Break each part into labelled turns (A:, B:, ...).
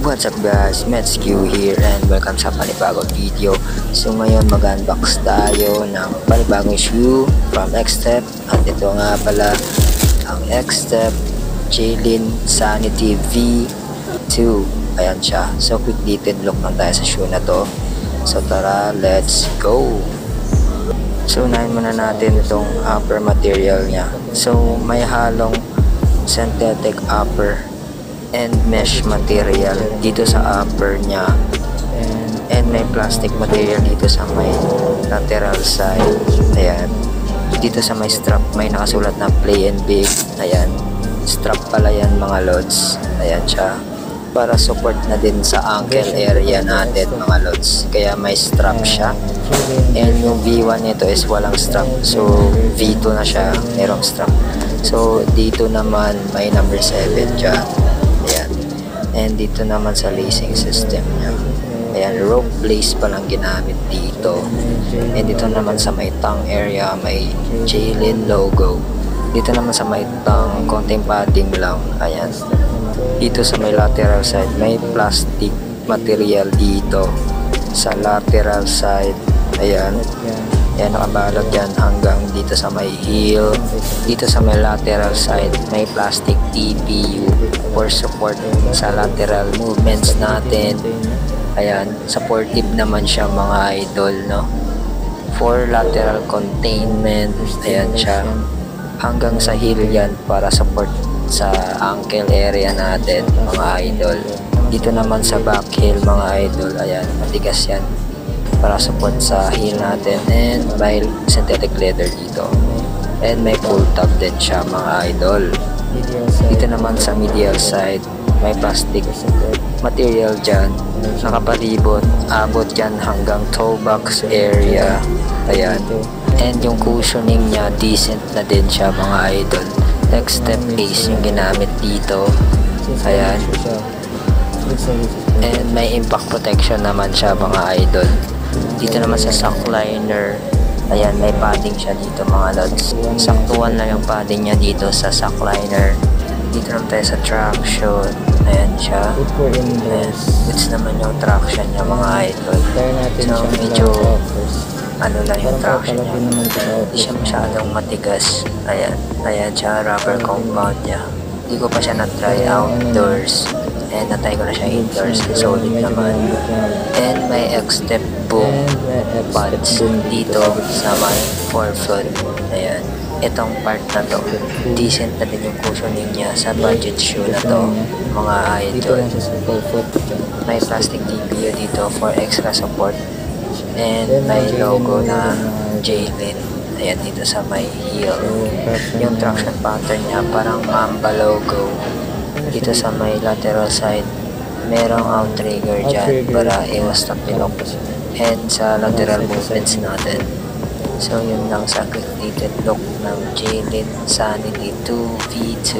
A: What's up guys, Metsq here and welcome sa panibagong video. So ngayon mag-unbox tayo ng panibagong shoe from Xtep. At ito nga pala ang Xtep J-Lin Sanity V2. Ayan siya. So quick detailed look lang tayo sa shoe na to. So tara, let's go! So unahin muna natin itong upper material niya. So may halong synthetic upper and mesh material dito sa upper niya, and may plastic material dito sa may lateral side. Ayan, dito sa may strap may nakasulat na play and big. Ayan, strap pala yan mga lods. Ayan siya, para support na din sa ankle area natin mga lods, kaya may strap siya. And yung V1 nito is walang strap, so V2 na siya, merong strap. So dito naman may number 7 dyan. And dito naman sa lacing system niya, ayan, rope lace pa lang ginamit dito. And dito naman sa may tongue area may J-Lin logo. Dito naman sa may tongue konting padding lang. Ayan, dito sa may lateral side may plastic material dito sa lateral side. Ayan, yan, nakabalot yan hanggang dito sa may heel. Dito sa may lateral side may plastic TPU for support sa lateral movements natin. Ayan, supportive naman siya mga idol, no? For lateral containment. Ayan siya, hanggang sa heel yan para support sa ankle area natin mga idol. Dito naman sa back heel mga idol, ayan, matigas yan para support sa heel natin. And may synthetic leather dito, and may pull tab din siya mga idol. Dito naman sa medial side may plastic material dyan, nakapalibot, abot dyan hanggang toe box area. Ayan, and yung cushioning nya decent na din siya mga idol. Xtep Ace yung ginamit dito. Ayan, and may impact protection naman siya mga idol. Dito naman sa sock liner, ayan, may padding siya dito mga lods. Saktuan lang yung padding niya dito sa sock liner. Dito naman tayo sa traction. Ayan siya. Ayan, goods naman yung traction niya mga idol. So medyo ano lang yung traction niya, hindi siya masyadong matigas. Ayan, ayan siya, rubber compound niya. Hindi ko pa siya na-try outdoors, and natry ko na siya indoors. Solid naman. And may Xtep boom pads dito sa may forefoot. Ayan, itong part na to, decent na din yung cushioning niya sa budget shoe na to mga idol. May plastic TPU dito for extra support, and may logo na J-Lin. Ayan, dito sa may heel. Yung traction pattern niya parang Mamba logo. Dito sa may lateral side merong outrigger dyan para iwas na pilok, and sa lateral movements natin. So yun lang sa completed look ng J-Lin Sanity 2 V2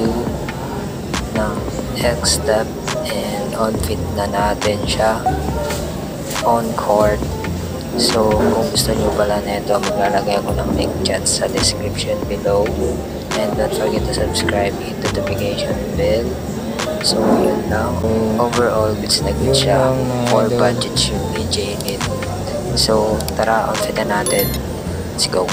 A: ng Xtep, and on fit na natin siya on court. So kung gusto nyo pala nito, maglalagay ako ng link dyan sa description below, and don't forget to subscribe, hit the notification bell. So yun lang, overall goods na good siya for budget shoe ni J-Lin. So tara, outfit na natin, let's go.